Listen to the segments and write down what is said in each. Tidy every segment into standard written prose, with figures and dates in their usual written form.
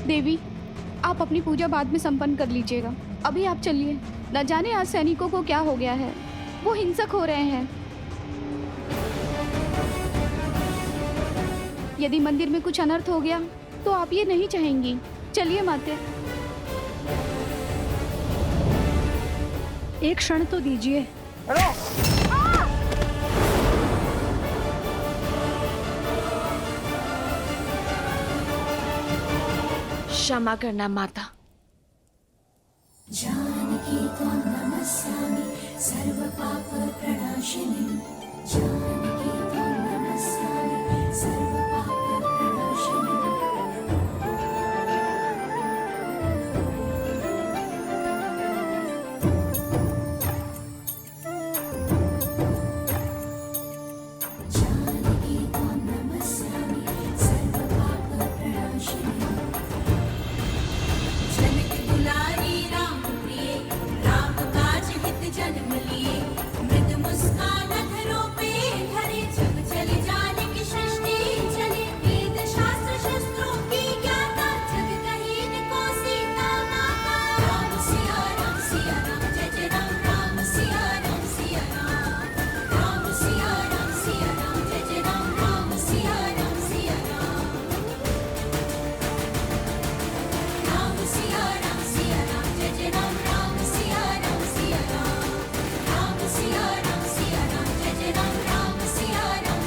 देवी, आप अपनी पूजा बाद में संपन्न कर लीजिएगा। अभी आप चलिए। न जाने आज सैनिकों को क्या हो गया है, वो हिंसक हो रहे हैं। यदि मंदिर में कुछ अनर्थ हो गया तो आप ये नहीं चाहेंगी। चलिए माते। एक क्षण तो दीजिए। क्षमा करना माता। जानकी त्वां नमस्यामि सर्वपापप्रणाशिनी। जानकी त्वां नमस्यामि सर्वपापप्रणाशिनी। जानकी त्वां नमस्यामि सर्वपापप्रणाशिनी। जनक दुलारी राम प्रिय, राम काज हित जन्म लिए। मृद मुस्कान धरो पे धरे, जब चले जानकी सृष्टि चले। वेद शास्त्र शस्त्रों की ज्ञाता, जग कहीन को सीता माता। राम सिया राम जय जय राम। राम सिया राम राम सिया राम जय जय राम। राम सिया राम राम सिया राम जय जय राम। राम सिया राम राम सिया राम जय जय राम। राम सिया राम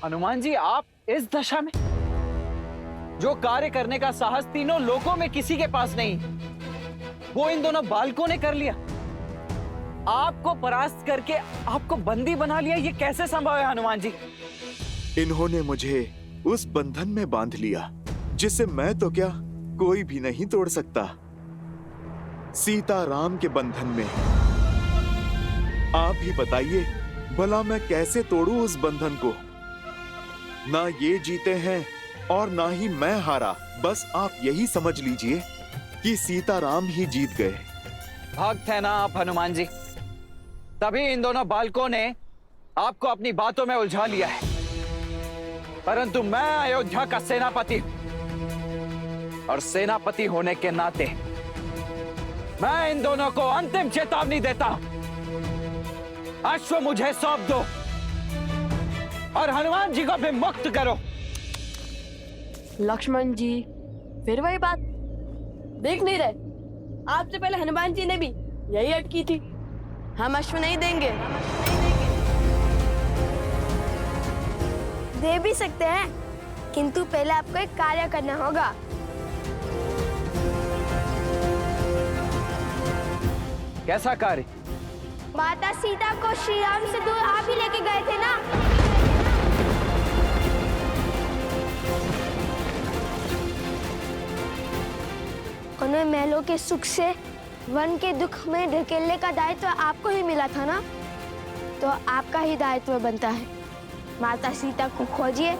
हनुमान जी, आप इस दशा में? जो कार्य करने का साहस तीनों लोकों में किसी के पास नहीं, वो इन दोनों बालकों ने कर लिया। आपको परास्त करके आपको बंदी बना लिया। ये कैसे संभव है हनुमान जी? इन्होंने मुझे उस बंधन में बांध लिया जिसे मैं तो क्या, कोई भी नहीं तोड़ सकता। सीता राम के बंधन में। आप ही बताइए, भला मैं कैसे तोड़ूं उस बंधन को? ना ये जीते हैं और ना ही मैं हारा। बस आप यही समझ लीजिए कि सीताराम ही जीत गए। भक्त है ना आप हनुमान जी, तभी इन दोनों बालकों ने आपको अपनी बातों में उलझा लिया है। परंतु मैं अयोध्या का सेनापति हूं, और सेनापति होने के नाते मैं इन दोनों को अंतिम चेतावनी देता हूं। अश्व मुझे सौंप दो और हनुमान जी को भी मुक्त करो। लक्ष्मण जी, फिर वही बात। देख नहीं रहे, आपसे पहले हनुमान जी ने भी यही अटकी थी। हम अश्व नहीं देंगे। दे भी सकते हैं, किंतु पहले आपको एक कार्य करना होगा। कैसा कार्य? माता सीता को श्री राम से दूर आप ही लेके गए थे ना। उन्हें महलों के सुख से वन के दुख में ढकेलने का दायित्व आपको ही मिला था ना, तो आपका ही दायित्व बनता है। माता सीता को खोजिए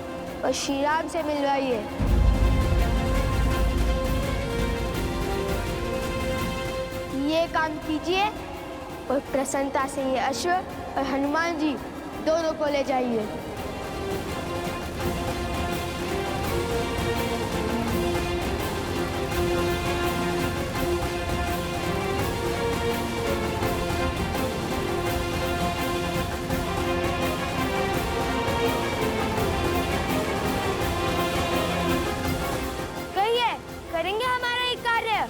और श्री राम से मिलवाइए। ये काम कीजिए और प्रसन्नता से ये अश्व और हनुमान जी दोनों को ले जाइए। करेंगे हमारा ये कार्य।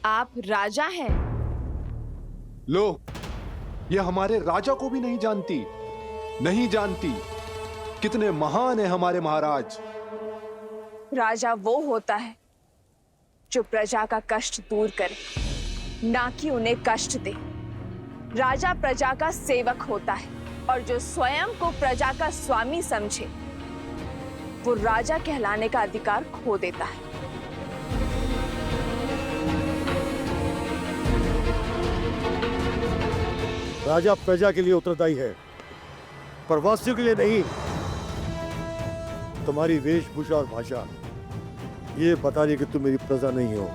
आप राजा हैं। लो, ये हमारे राजा को भी नहीं जानती, नहीं जानती कितने महान है हमारे महाराज। राजा वो होता है जो प्रजा का कष्ट दूर करे, ना कि उन्हें कष्ट दे। राजा प्रजा का सेवक होता है, और जो स्वयं को प्रजा का स्वामी समझे, वो राजा कहलाने का अधिकार खो देता है। राजा प्रजा के लिए उत्तरदायी है, प्रवासियों के लिए नहीं। तुम्हारी वेशभूषा और भाषा ये बता रही कि तुम मेरी प्रजा नहीं हो।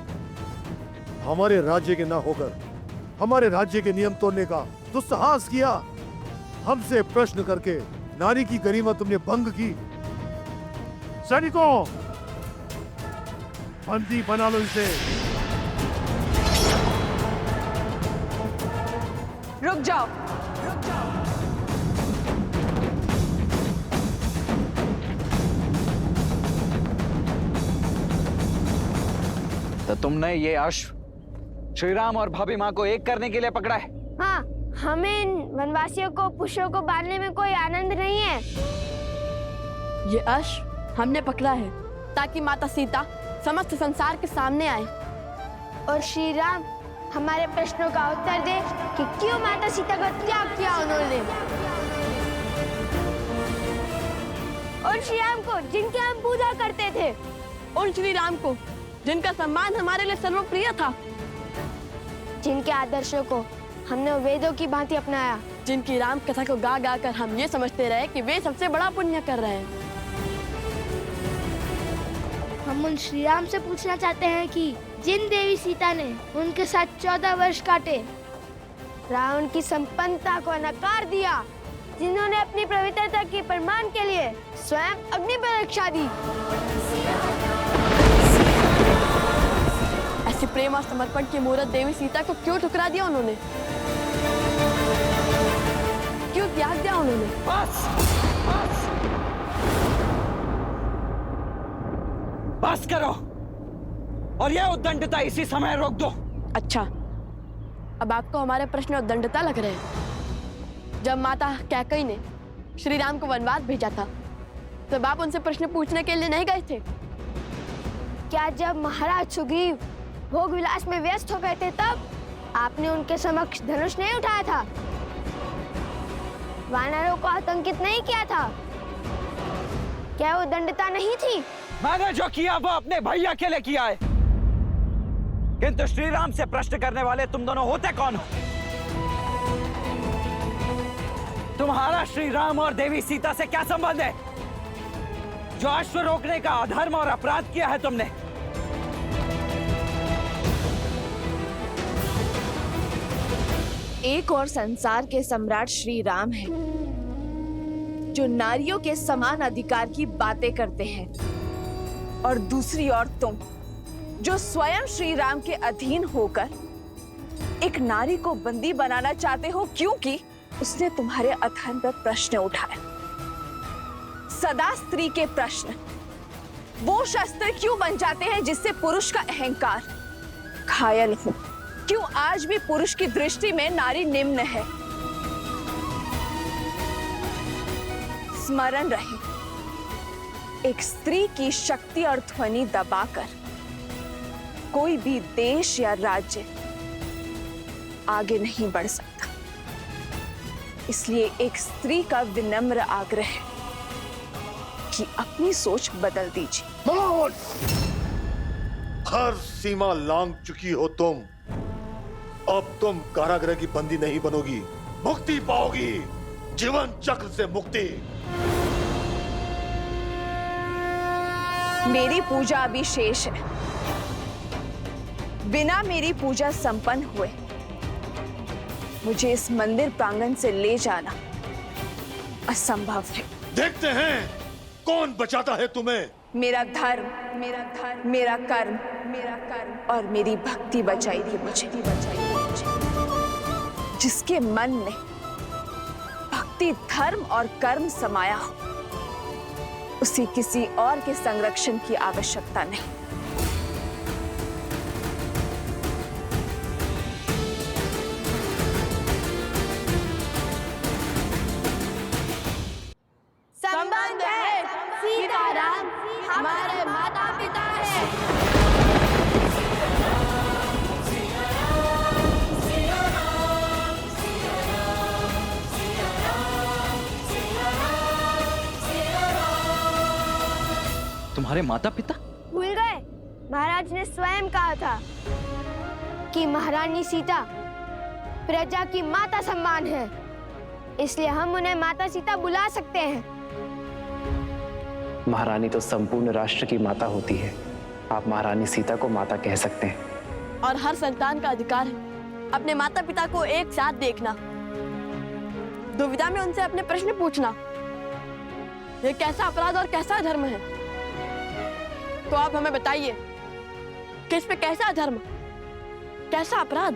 हमारे राज्य के ना होकर हमारे राज्य के नियम तोड़ने का दुस्साहस किया। हमसे प्रश्न करके नारी की गरिमा तुमने भंग की। सैनिकों, बंदी बना लो इसे। रुक जाओ। तो तुमने ये अश्व श्री राम और भाभी माँ को एक करने के लिए पकड़ा है? हाँ, हमें इन वनवासियों को पुष्पों को बांधने में कोई आनंद नहीं है। ये अश्व हमने पकड़ा है ताकि माता सीता समस्त संसार के सामने आए और श्री राम हमारे प्रश्नों का उत्तर दे कि क्यों माता सीता का त्याग किया उन्होंने। और श्री राम को जिनकी हम पूजा करते थे, उन श्री राम को जिनका सम्मान हमारे लिए सर्वप्रिय था, जिनके आदर्शों को हमने वेदों की भांति अपनाया, जिनकी राम कथा को गा गा कर हम ये समझते रहे कि वे सबसे बड़ा पुण्य कर रहे हैं। हम उन श्री राम से पूछना चाहते हैं कि जिन देवी सीता ने उनके साथ 14 वर्ष काटे, रावण की संपन्नता को नकार दिया, जिन्होंने अपनी पवित्रता के प्रमाण के लिए स्वयं अग्नि परीक्षा दी, ऐसे प्रेम और समर्पण की मूर्त देवी सीता को क्यों ठुकरा दिया उन्होंने? क्यों त्याग दिया उन्होंने? बस करो और यह उद्दंडता इसी समय रोक दो। अच्छा, अब आपको हमारे प्रश्न उद्दंडता लग रहे हैं। जब माता कैकेयी ने श्री राम को वनवास भेजा था, तब आप उनसे प्रश्न पूछने के लिए नहीं गए थे? क्या जब महाराज सुग्रीव भोग विलास में व्यस्त हो गए थे तब आपने उनके समक्ष धनुष नहीं उठाया था? वानरों को आतंकित नहीं किया था? क्या वो दंडता नहीं थी? मैंने जो किया वो अपने भैया के लिए किया है, किंतु श्री राम से प्रश्न करने वाले तुम दोनों होते कौन हो? तुम्हारा श्री राम और देवी सीता से क्या संबंध है? जो अश्व रोकने का अधर्म और अपराध किया है तुमने। एक और संसार के सम्राट श्री राम हैं, जो नारियों के समान अधिकार की बातें करते हैं, और दूसरी ओर तुम, जो स्वयं श्री राम के अधीन होकर एक नारी को बंदी बनाना चाहते हो, क्योंकि उसने तुम्हारे अधर्म पर प्रश्न उठाया। सदा स्त्री के प्रश्न वो शस्त्र क्यों बन जाते हैं जिससे पुरुष का अहंकार घायल हो? क्यों आज भी पुरुष की दृष्टि में नारी निम्न है? स्मरण रहे, एक स्त्री की शक्ति और ध्वनि दबाकर कोई भी देश या राज्य आगे नहीं बढ़ सकता। इसलिए एक स्त्री का विनम्र आग्रह है कि अपनी सोच बदल दीजिए। हर सीमा लांघ चुकी हो तुम। अब तुम कारागृह की बंदी नहीं बनोगी, मुक्ति पाओगी, जीवन चक्र से मुक्ति। मेरी पूजा अभी शेष है। बिना मेरी पूजा संपन्न हुए मुझे इस मंदिर प्रांगण से ले जाना असंभव है। देखते हैं कौन बचाता है तुम्हें। मेरा धर्म, मेरा कर्म और मेरी भक्ति बचाएगी मुझे। जिसके मन में भक्ति, धर्म और कर्म समाया हो, उसे किसी और के संरक्षण की आवश्यकता नहीं। संबंध है, सीताराम हमारे माता पिता हैं। तुम्हारे माता पिता? भूल गए? महाराज ने स्वयं कहा था कि महारानी सीता प्रजा की माता सम्मान है, इसलिए हम उन्हें माता सीता बुला सकते हैं। महारानी तो संपूर्ण राष्ट्र की माता होती है, आप महारानी सीता को माता कह सकते हैं। और हर संतान का अधिकार है अपने माता पिता को एक साथ देखना, दुविधा में उनसे अपने प्रश्न पूछना। ये कैसा अपराध और कैसा धर्म है? तो आप हमें बताइए, किस पे कैसा धर्म, कैसा अपराध?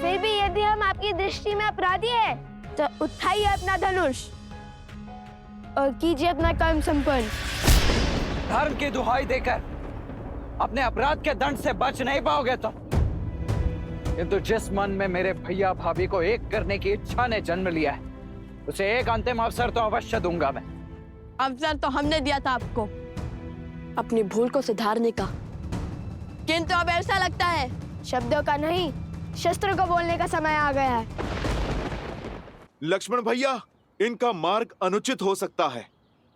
फिर भी यदि हम आपकी दृष्टि में अपराधी है तो उठाइए अपना धनुष और कीजिए अपना कर्म संपन्न। धर्म की दुहाई देकर अपने अपराध के दंड से बच नहीं पाओगे तो। किंतु जिस मन में मेरे भैया भाभी को एक करने की इच्छा ने जन्म लिया है, उसे एक अंतिम अवसर तो अवश्य दूंगा मैं। अवसर तो हमने दिया था आपको अपनी भूल को सुधारने का, किंतु अब ऐसा लगता है शब्दों का नहीं, शस्त्रों को बोलने का समय आ गया है। लक्ष्मण भैया, इनका मार्ग अनुचित हो सकता है,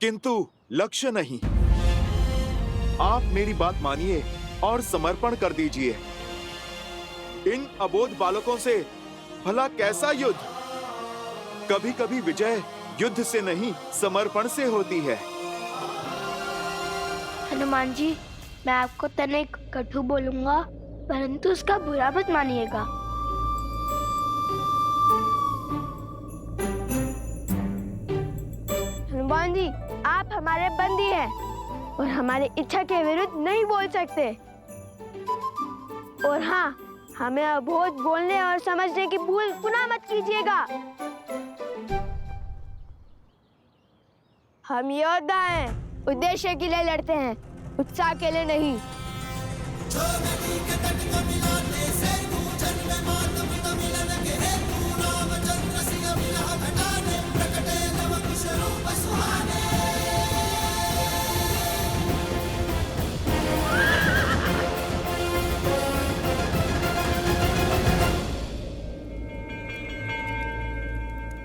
किंतु लक्ष्य नहीं। आप मेरी बात मानिए और समर्पण कर दीजिए। इन अबोध बालकों से भला कैसा युद्ध? कभी कभी विजय युद्ध से नहीं, समर्पण से होती है। हनुमान जी, मैं आपको तनिक कटु बोलूंगा, परंतु उसका बुरा मत मानिएगा। हनुमान जी, आप हमारे बंदी हैं और हमारी इच्छा के विरुद्ध नहीं बोल सकते। और हाँ, हमें अबोध बोलने और समझने की भूल पुनः मत कीजिएगा। हम योद्धा हैं, उद्देश्य के लिए लड़ते हैं, उत्साह के लिए नहीं।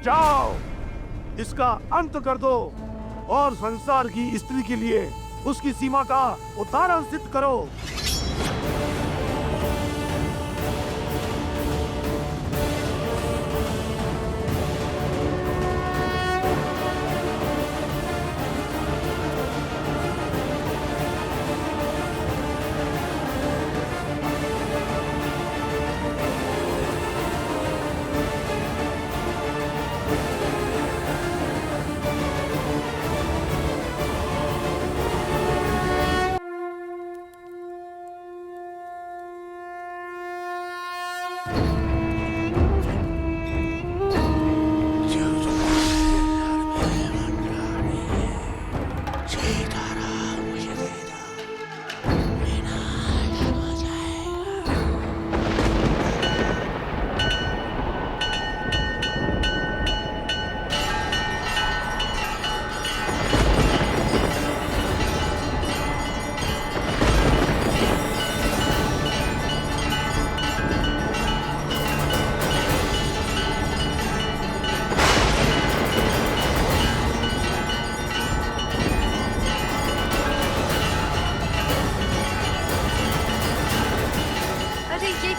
जाओ, इसका अंत कर दो और संसार की स्त्री के लिए उसकी सीमा का उदाहरण सिद्ध करो।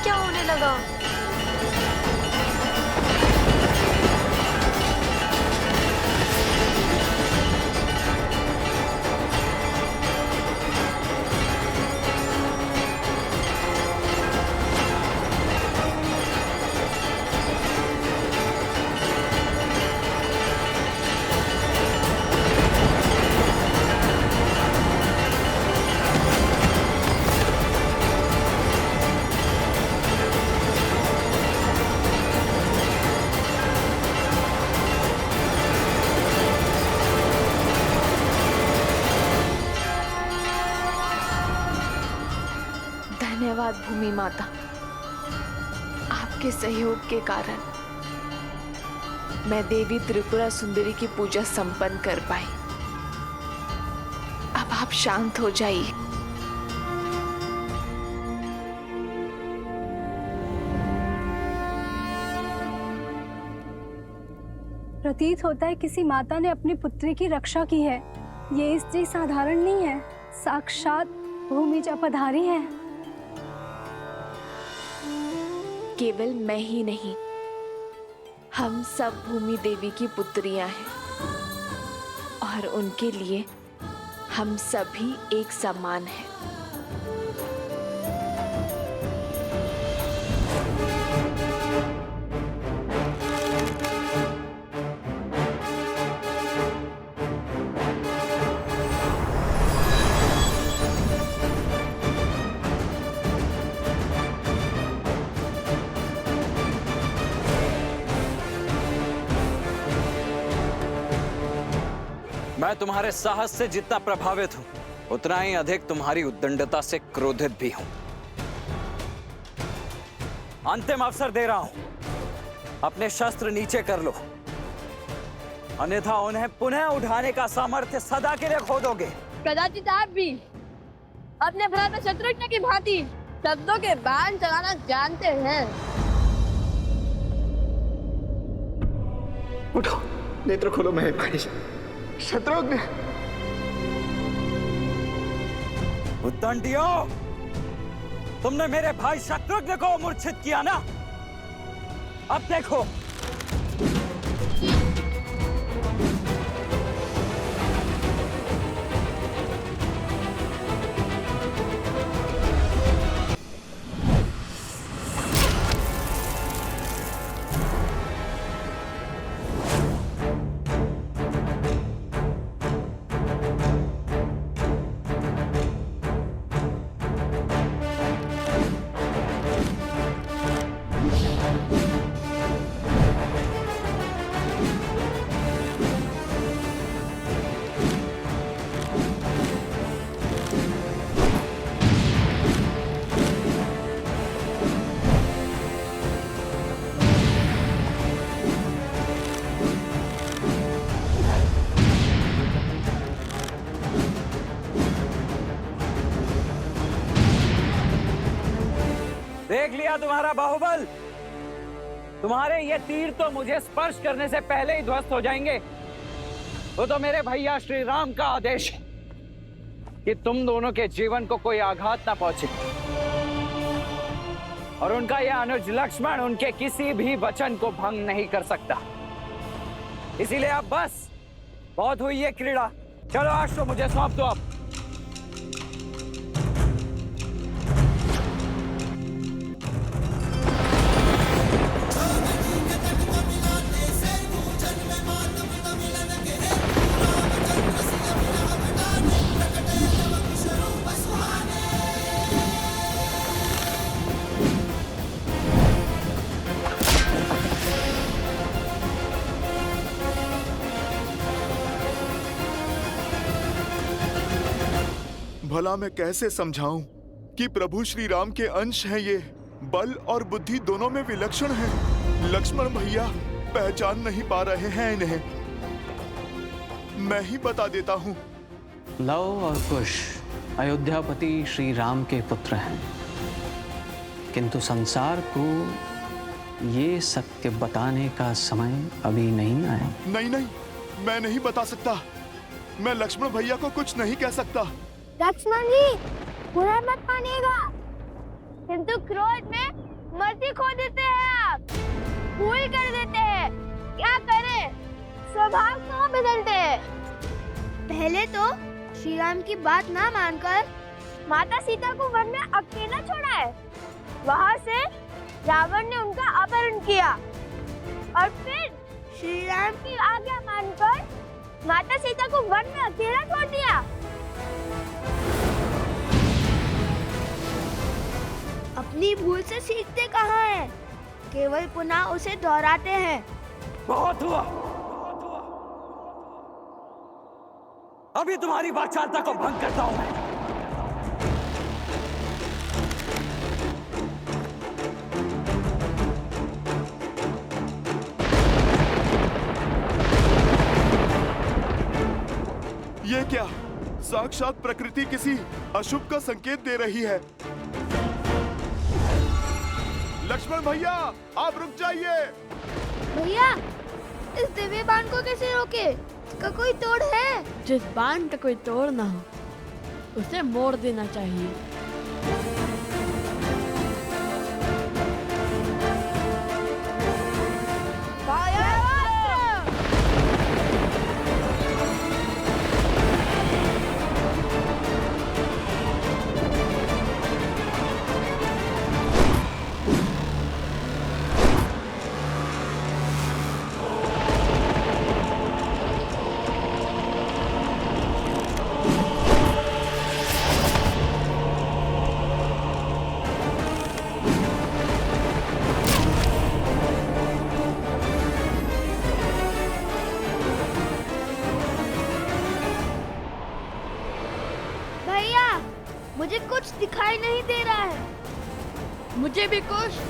क्या होने लगा? धन्यवाद भूमि माता, आपके सहयोग के कारण मैं देवी त्रिपुरा सुंदरी की पूजा संपन्न कर पाई। अब आप शांत हो जाइए। प्रतीत होता है किसी माता ने अपनी पुत्री की रक्षा की है। ये स्त्री साधारण नहीं है, साक्षात भूमिजा पधारी है। केवल मैं ही नहीं, हम सब भूमि देवी की पुत्रियां हैं और उनके लिए हम सभी एक समान हैं। मैं तुम्हारे साहस से जितना प्रभावित हूं, उतना ही अधिक तुम्हारी उद्दंडता से क्रोधित भी हूं। अंतिम अवसर दे रहा हूं, अपने शस्त्र नीचे कर लो, अन्यथा उन्हें पुनः उठाने का सामर्थ्य सदा के लिए खो दोगे। प्रजापित आप भी अपने भ्राता शत्रुघ्न की भांति शब्दों के बाण चलाना जानते हैं। उठो, नेत्र खोलो मेरे भाई शत्रुघ्न। उद्दंडियों, तुमने मेरे भाई शत्रुघ्न को मूर्छित किया ना? अब देखो। देख लिया तुम्हारा बाहुबल। तुम्हारे ये तीर तो मुझे स्पर्श करने से पहले ही ध्वस्त हो जाएंगे। तो मेरे भैया श्री राम का आदेश है कि तुम दोनों के जीवन को कोई आघात ना पहुंचे, और उनका यह अनुज लक्ष्मण उनके किसी भी वचन को भंग नहीं कर सकता। इसीलिए अब बस बहुत हुई ये क्रीड़ा। चलो आज तो मुझे सौंप दो। अब भला मैं कैसे समझाऊं कि प्रभु श्री राम के अंश हैं ये, बल और बुद्धि दोनों में विलक्षण हैं। लक्ष्मण भैया पहचान नहीं पा रहे हैं इन्हें। मैं ही बता देता हूं। लव और कुश अयोध्यापति श्री राम के पुत्र हैं, किंतु संसार को ये सत्य बताने का समय अभी नहीं आया। नहीं, मैं नहीं बता सकता। मैं लक्ष्मण भैया को कुछ नहीं कह सकता। लक्ष्मण जी, बुरा मत मानिएगा, किंतु क्रोध में मति खो देते हैं आप, भूल कर देते हैं। क्या करें, स्वभाव क्यों बदलते हैं? पहले तो श्री राम की बात ना मानकर माता सीता को वन में अकेला छोड़ा है, वहाँ से रावण ने उनका अपहरण किया, और फिर श्री राम की आज्ञा मानकर माता सीता को वन में अकेला छोड़ दिया। अपनी भूल से सीखते कहाँ हैं? केवल पुनः उसे दोहराते हैं। बहुत हुआ। अभी तुम्हारी वाचालता को भंग करता हूं मैं। ये क्या? साक्षात प्रकृति किसी अशुभ का संकेत दे रही है। लक्ष्मण भैया, आप रुक जाइए। भैया, इस दिव्य बाण को कैसे रोके? इसका कोई तोड़ है? जिस बाण का कोई तोड़ ना हो, उसे मोड़ देना चाहिए। कुछ दिखाई नहीं दे रहा है। मुझे भी कुछ।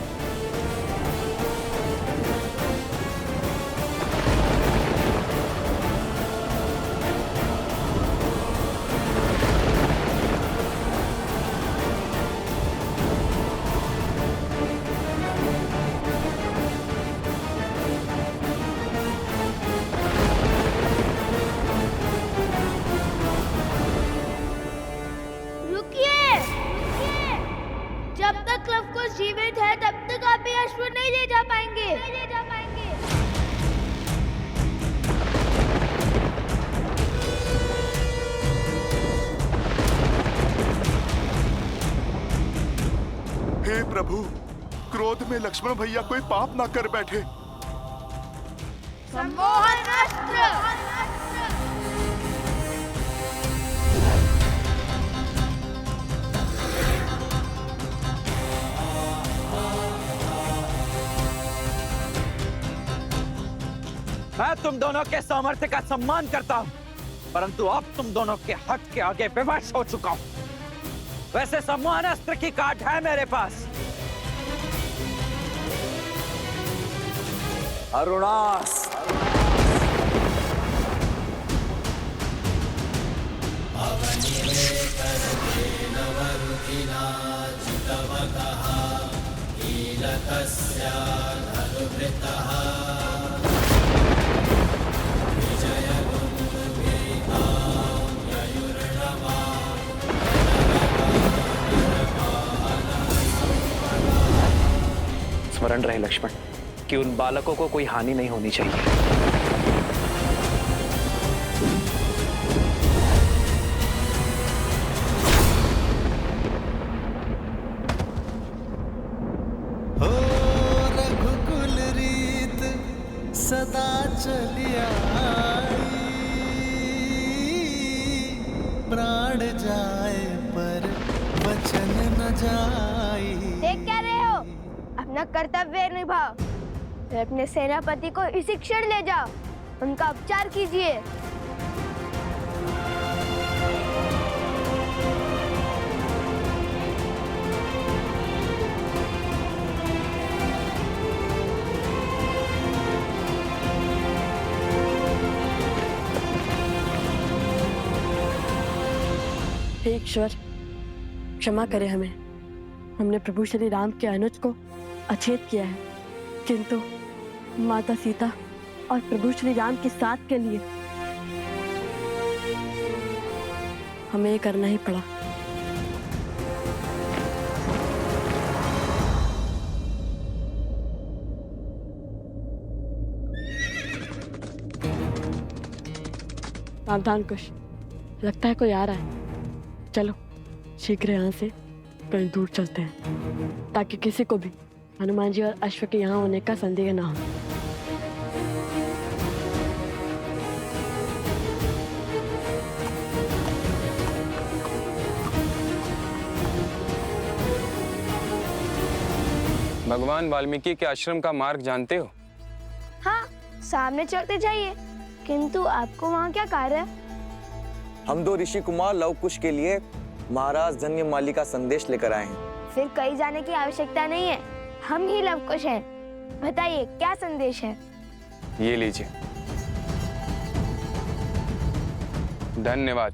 रुकिए, जब तक लवकुश जीवित है तब तक आप ये अश्व नहीं ले जा पाएंगे। हे प्रभु, क्रोध में लक्ष्मण भैया कोई पाप ना कर बैठे। सम्मोहन अस्त्र। मैं तुम दोनों के सामर्थ्य का सम्मान करता हूं, परंतु अब तुम दोनों के हट के आगे विवश हो चुका हूं। वैसे सम्मोहन अस्त्र की काट है मेरे पास। अरुणास, स्मरण रहे लक्ष्मण कि उन बालकों को कोई हानि नहीं होनी चाहिए। हो रघुकुल रीत सदा चलिया, प्राण जाए पर वचन न जाई। देख क्या रहे हो? अपना कर्तव्य निभाओ। फिर अपने सेनापति को इसी क्षण ले जाओ, उनका उपचार कीजिए। हे ईश्वर, क्षमा करें हमें। हमने प्रभु श्री राम के अनुज को अछेत किया है, किंतु माता सीता और प्रभु श्री राम के साथ के लिए हमें ये करना ही पड़ा। सावधान कुश, लगता है कोई आ रहा है। चलो शीघ्र यहाँ से कहीं दूर चलते हैं, ताकि किसी को भी हनुमान जी और अश्व के यहाँ होने का संदेह ना हो। भगवान वाल्मीकि के आश्रम का मार्ग जानते हो? हाँ, सामने चलते जाइए। किंतु आपको वहाँ क्या कार्य है? हम दो ऋषि कुमार लवकुश के लिए महाराज धन्यमाली का संदेश लेकर आए हैं। फिर कहीं जाने की आवश्यकता नहीं है, हम ही लवकुश हैं। बताइए क्या संदेश है? ये लीजिए। धन्यवाद।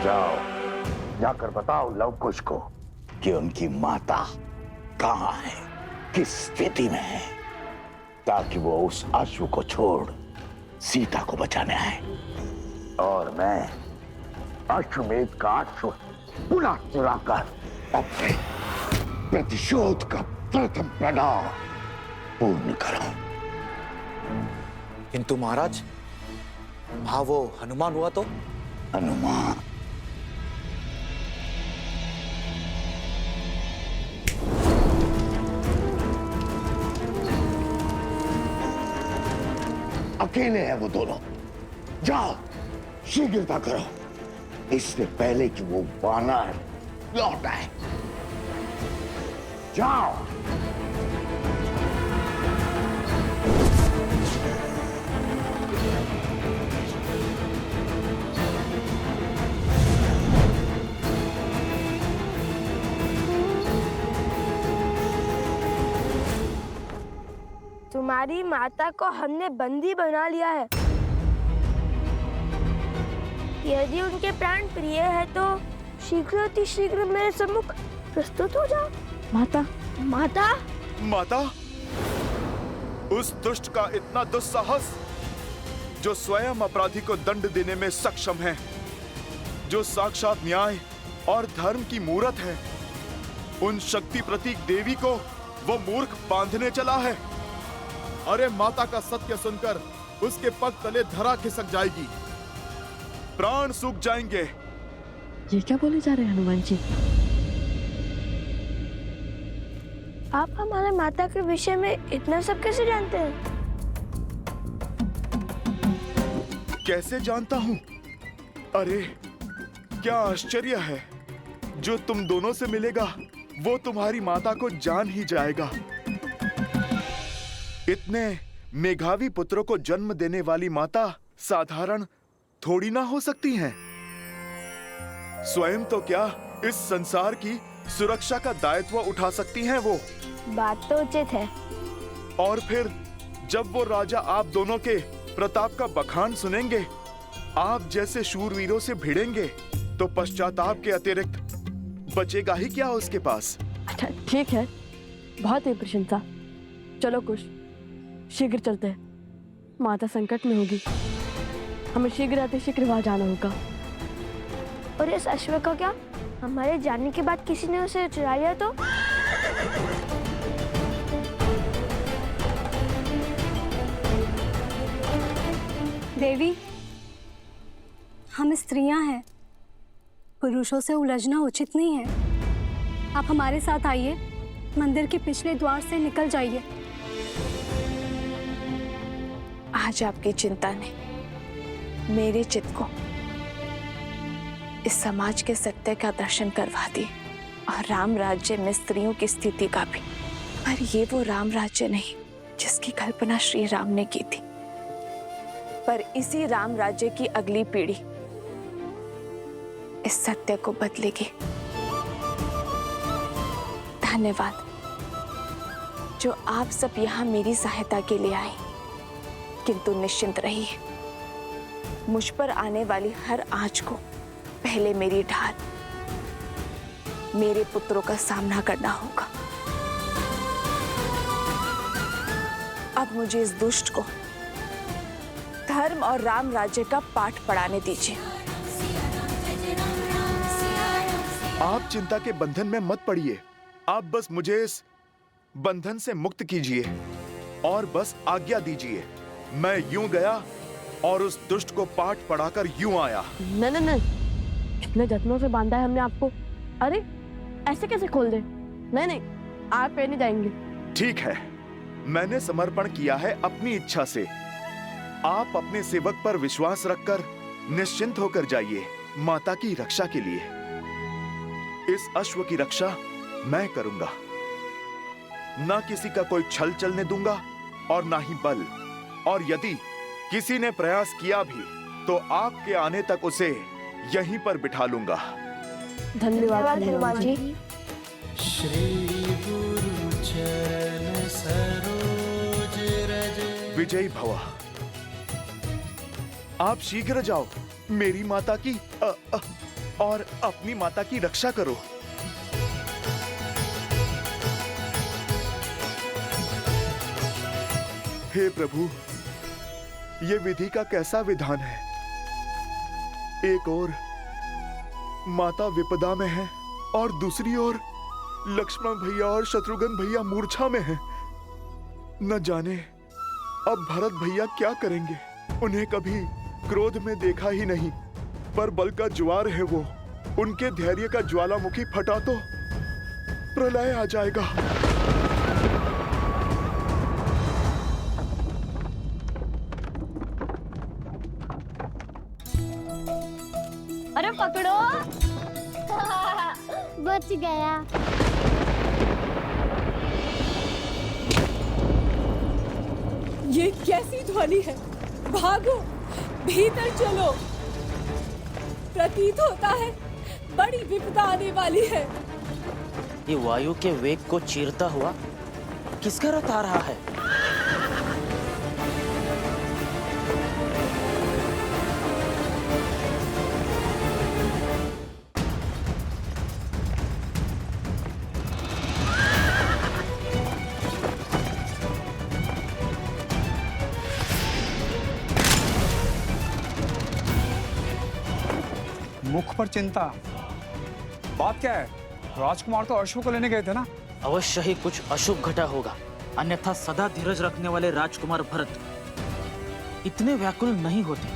जाओ, जाकर बताओ लवकुश को कि उनकी माता कहाँ है, किस स्थिति में है, ताकि वो उस अश्व को छोड़ सीता को बचाने आए। और मैं अश्वमेध का अश्व पुनः चुराकर अपने प्रतिशोध का प्रथम पड़ाव पूर्ण करूं। किंतु महाराज, हाँ वो हनुमान हुआ तो? हनुमान? अकेले हैं वो दोनों। जाओ, शीघ्रता करो, इससे पहले कि वो वानर लौट आए। जाओ। हमारी माता को हमने बंदी बना लिया है। यदि उनके प्राण प्रिय है तो शीघ्र अति शीघ्र मेरे सम्मुख प्रस्तुत हो जाओ। माता, माता, माता, उस दुष्ट का इतना दुस्साहस, जो स्वयं अपराधी को दंड देने में सक्षम है, जो साक्षात न्याय और धर्म की मूरत है, उन शक्ति प्रतीक देवी को वो मूर्ख बांधने चला है। अरे माता का सत्य सुनकर उसके पग तले धरा खिसक जाएगी, प्राण सूख जाएंगे। ये क्या बोले जा रहे हैं हनुमान जी? आप हमारे माता के विषय में इतना सब कैसे जानते हैं? कैसे जानता हूँ? अरे क्या आश्चर्य है, जो तुम दोनों से मिलेगा वो तुम्हारी माता को जान ही जाएगा। इतने मेघावी पुत्रों को जन्म देने वाली माता साधारण थोड़ी ना हो सकती हैं। स्वयं तो क्या इस संसार की सुरक्षा का दायित्व उठा सकती हैं वो। बात तो उचित है। और फिर जब वो राजा आप दोनों के प्रताप का बखान सुनेंगे, आप जैसे शूरवीरों से भिड़ेंगे, तो पश्चाताप के अतिरिक्त बचेगा ही क्या उसके पास। अच्छा ठीक है, बहुत ही प्रशंसा। चलो कुश, शीघ्र चलते हैं। माता संकट में होगी, हमें शीघ्र अतिशीघ्र वहां जाना होगा। और इस अश्व का क्या? हमारे जाने के बाद किसी ने उसे चुरा लिया तो? देवी, हम स्त्रियां हैं, पुरुषों से उलझना उचित नहीं है। आप हमारे साथ आइए, मंदिर के पिछले द्वार से निकल जाइए। आज आपकी चिंता ने मेरे चित्त को इस समाज के सत्य का दर्शन करवा दी, और राम राज्य में स्त्रियों की स्थिति का भी। पर ये वो राम राज्य नहीं जिसकी कल्पना श्री राम ने की थी, पर इसी राम राज्य की अगली पीढ़ी इस सत्य को बदलेगी। धन्यवाद जो आप सब यहाँ मेरी सहायता के लिए आए, किंतु निश्चिंत रहिए, मुझ पर आने वाली हर आंच को पहले मेरी ढाल, मेरे पुत्रों का सामना करना होगा। अब मुझे इस दुष्ट को धर्म और राम राज्य का पाठ पढ़ाने दीजिए। आप चिंता के बंधन में मत पड़िए, आप बस मुझे इस बंधन से मुक्त कीजिए और बस आज्ञा दीजिए। मैं यूं गया और उस दुष्ट को पाठ पढ़ाकर यूं आया। नहीं नहीं नहीं, कितने जत्नों से बांधा है हमने आपको। अरे ऐसे कैसे खोल दे? नहीं नहीं, आप पे नहीं जाएंगे। ठीक है, मैंने समर्पण किया है अपनी इच्छा से। आप अपने सेवक पर विश्वास रखकर निश्चिंत होकर जाइए माता की रक्षा के लिए। इस अश्व की रक्षा मैं करूंगा, ना किसी का कोई छल चलने दूंगा और ना ही बल। और यदि किसी ने प्रयास किया भी तो आपके आने तक उसे यहीं पर बिठा लूंगा। धन्यवाद हनुमान जी। श्री गुरु चरण सरोज रज। विजयी भव। आप शीघ्र जाओ, मेरी माता की और अपनी माता की रक्षा करो। हे प्रभु, ये विधि का कैसा विधान है। एक ओर माता विपदा में है और दूसरी ओर लक्ष्मण भैया और शत्रुघ्न भैया मूर्छा में हैं। न जाने अब भरत भैया क्या करेंगे। उन्हें कभी क्रोध में देखा ही नहीं, पर बल का ज्वार है वो। उनके धैर्य का ज्वालामुखी फटा तो प्रलय आ जाएगा। अरे पकड़ो। बच गया। ये कैसी ध्वनि है? भागो, भीतर चलो। प्रतीत होता है बड़ी विपदा आने वाली है। ये वायु के वेग को चीरता हुआ किसका रथ आ रहा है? मुख पर चिंता। बात क्या है? राजकुमार तो अश्व को लेने गए थे ना? अवश्य ही कुछ अशुभ घटा होगा, अन्यथा सदा धीरज रखने वाले राजकुमार भरत इतने व्याकुल नहीं होते।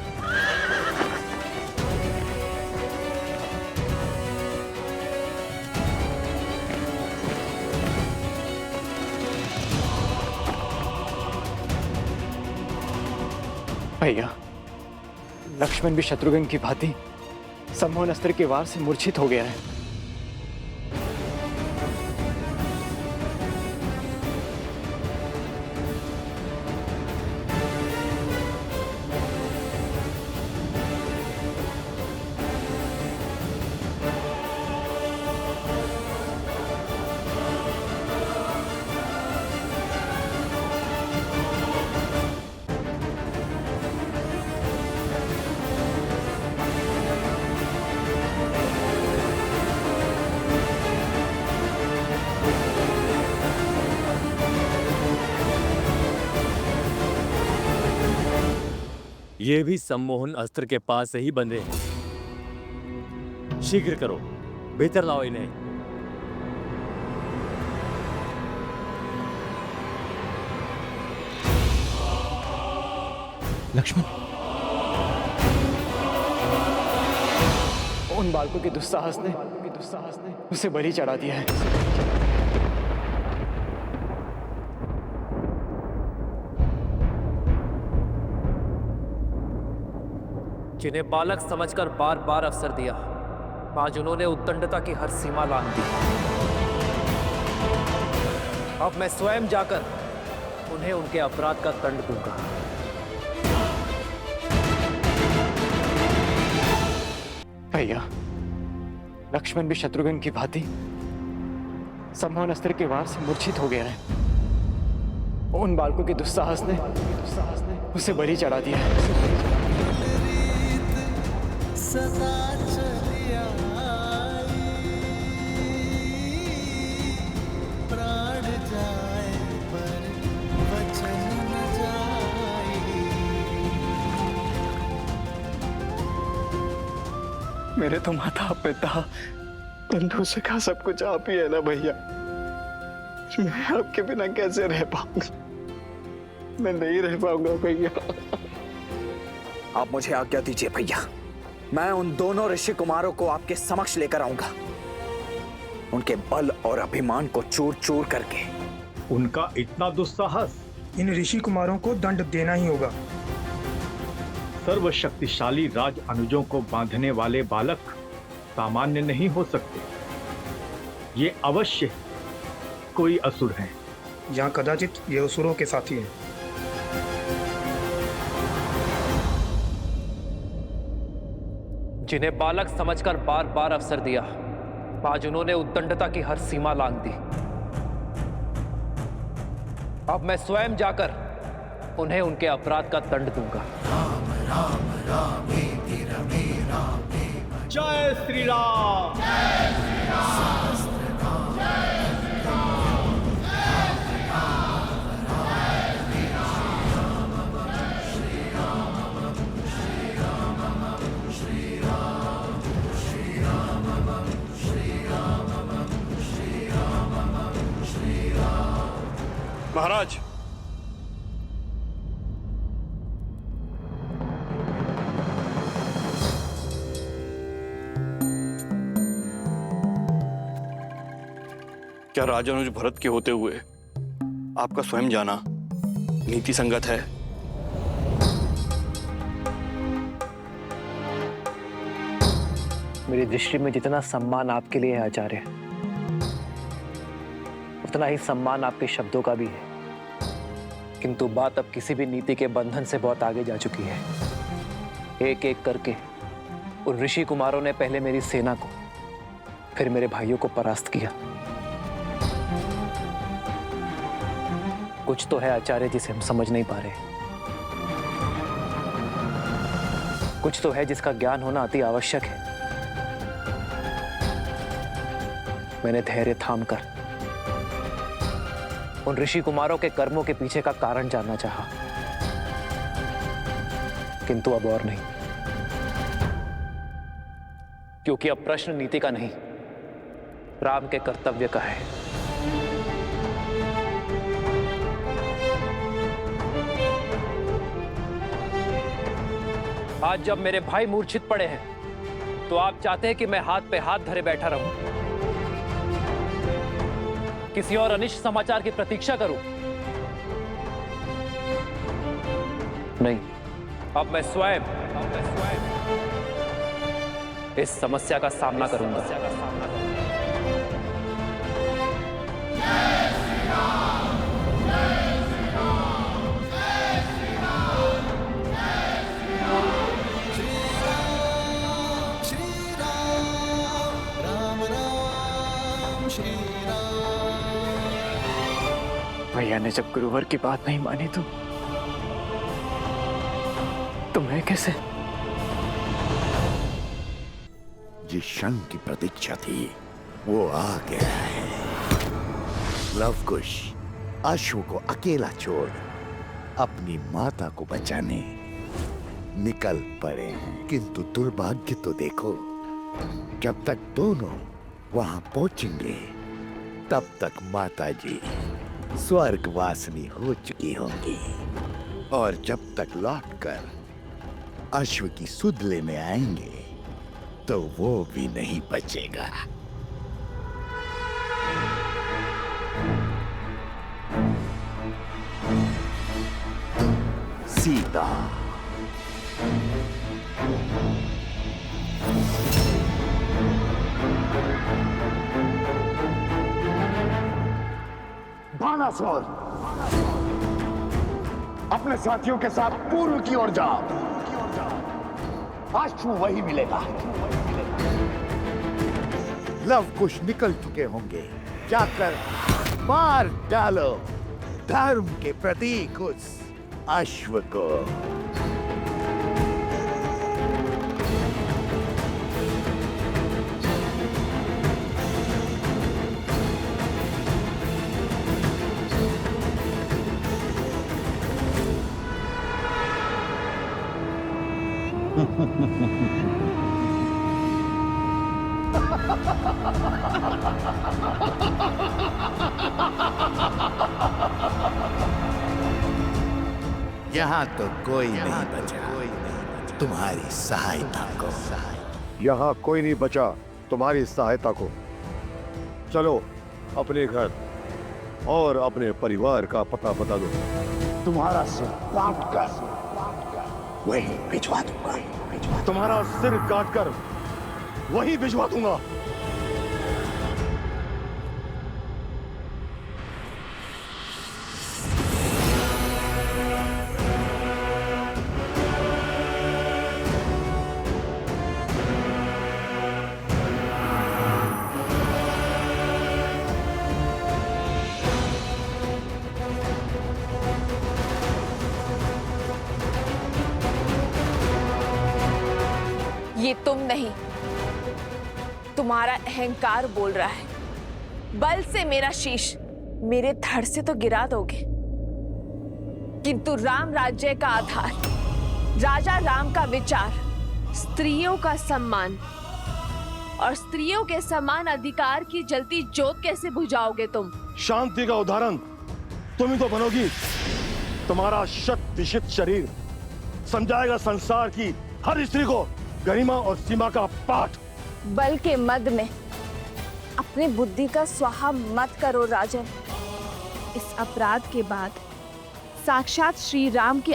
भैया, लक्ष्मण भी शत्रुघ्न की भांति सम्मोहन अस्त्र के वार से मूर्छित हो गया है। ये भी सम्मोहन अस्त्र के पास से ही बंधे हैं। शीघ्र करो, भीतर लाओ इन्हें। लक्ष्मण, उन बालकों के दुस्साहस ने उसे बलि चढ़ा दिया है। जिन्हें बालक समझकर बार बार अवसर दिया, आज उन्होंने उद्दंडता की हर सीमा लांघ दी। अब मैं स्वयं जाकर उन्हें उनके अपराध का दंड दूंगा। भैया, लक्ष्मण भी शत्रुघ्न की भांति सम्मोहन अस्त्र के वार से मूर्छित हो गया है। उन बालकों के दुस्साहस ने उसे बलि चढ़ा दिया है। सदा चलिया प्राण जाए पर वचन न जाए। मेरे तो माता पिता बंधु सखा सब कुछ आप ही है ना भैया। मैं आपके बिना कैसे रह पाऊंगा? मैं नहीं रह पाऊंगा भैया। आप मुझे आज्ञा दीजिए भैया, मैं उन दोनों ऋषि कुमारों को आपके समक्ष लेकर आऊंगा। उनके बल और अभिमान को चूर चूर करके। उनका इतना दुस्साहस, इन ऋषि कुमारों को दंड देना ही होगा। सर्वशक्तिशाली राज अनुजों को बांधने वाले बालक सामान्य नहीं हो सकते। ये अवश्य कोई असुर हैं। यहाँ कदाचित ये असुरों के साथी हैं। जिन्हें बालक समझकर बार बार अवसर दिया, आज उन्होंने उद्दंडता की हर सीमा लांघ दी। अब मैं स्वयं जाकर उन्हें उनके अपराध का दंड दूंगा। जय श्री राम। महाराज, क्या राजानुज भरत के होते हुए आपका स्वयं जाना नीति संगत है? मेरी दृष्टि में जितना सम्मान आपके लिए है आचार्य, उतना ही सम्मान आपके शब्दों का भी है। किंतु बात अब किसी भी नीति के बंधन से बहुत आगे जा चुकी है। एक एक करके उन ऋषि कुमारों ने पहले मेरी सेना को, फिर मेरे भाइयों को परास्त किया। कुछ तो है आचार्य जिसे हम समझ नहीं पा रहे। कुछ तो है जिसका ज्ञान होना अति आवश्यक है। मैंने धैर्य थामकर उन ऋषि कुमारों के कर्मों के पीछे का कारण जानना चाहा, किंतु अब और नहीं। क्योंकि अब प्रश्न नीति का नहीं, राम के कर्तव्य का है। आज जब मेरे भाई मूर्छित पड़े हैं, तो आप चाहते हैं कि मैं हाथ पे हाथ धरे बैठा रहूं, किसी और अनिष्ट समाचार की प्रतीक्षा करूं? नहीं, अब मैं स्वयं इस समस्या का सामना करूंगा। भैया ने जब गुरुवर की बात नहीं मानी तो मैं कैसे? जिस क्षण की प्रतीक्षा थी वो आ गया है। लवकुश अश्व को अकेला छोड़ अपनी माता को बचाने निकल पड़े हैं, किंतु दुर्भाग्य तो देखो, जब तक दोनों वहां पहुंचेंगे तब तक माता जी स्वर्गवासिनी हो चुकी होंगी, और जब तक लौटकर अश्व की सुध लेने आएंगे तो वो भी नहीं बचेगा। सीता बाणासुर, अपने साथियों के साथ पूर्व की ओर जाओ, अश्व वही मिलेगा। लवकुश निकल चुके होंगे, जाकर मार डालो धर्म के प्रतीक उस अश्व को। यहाँ तो कोई नहीं बचा तुम्हारी सहायता को। यहाँ कोई नहीं बचा तुम्हारी सहायता को। चलो अपने घर और अपने परिवार का पता बता दो। तुम्हारा सिर काट कर वही भिजवा दूंगा। तुम्हारा सिर काटकर वही भिजवा दूंगा। ये तुम नहीं, तुम्हारा अहंकार बोल रहा है। बल से मेरा शीश मेरे धड़ से तो गिरा दोगे, किंतु राम राज्य का आधार, राजा राम का विचार, स्त्रियों का सम्मान और स्त्रियों के समान अधिकार की जलती ज्योत कैसे बुझाओगे तुम? शांति का उदाहरण तुम ही तो बनोगी। तुम्हारा शत विशित शरीर समझाएगा संसार की हर स्त्री को गरिमा और सीमा का पाठ। बल के मद में अपने बुद्धि का स्वाहा मत करो राजन। इस अपराध के बाद साक्षात श्री राम के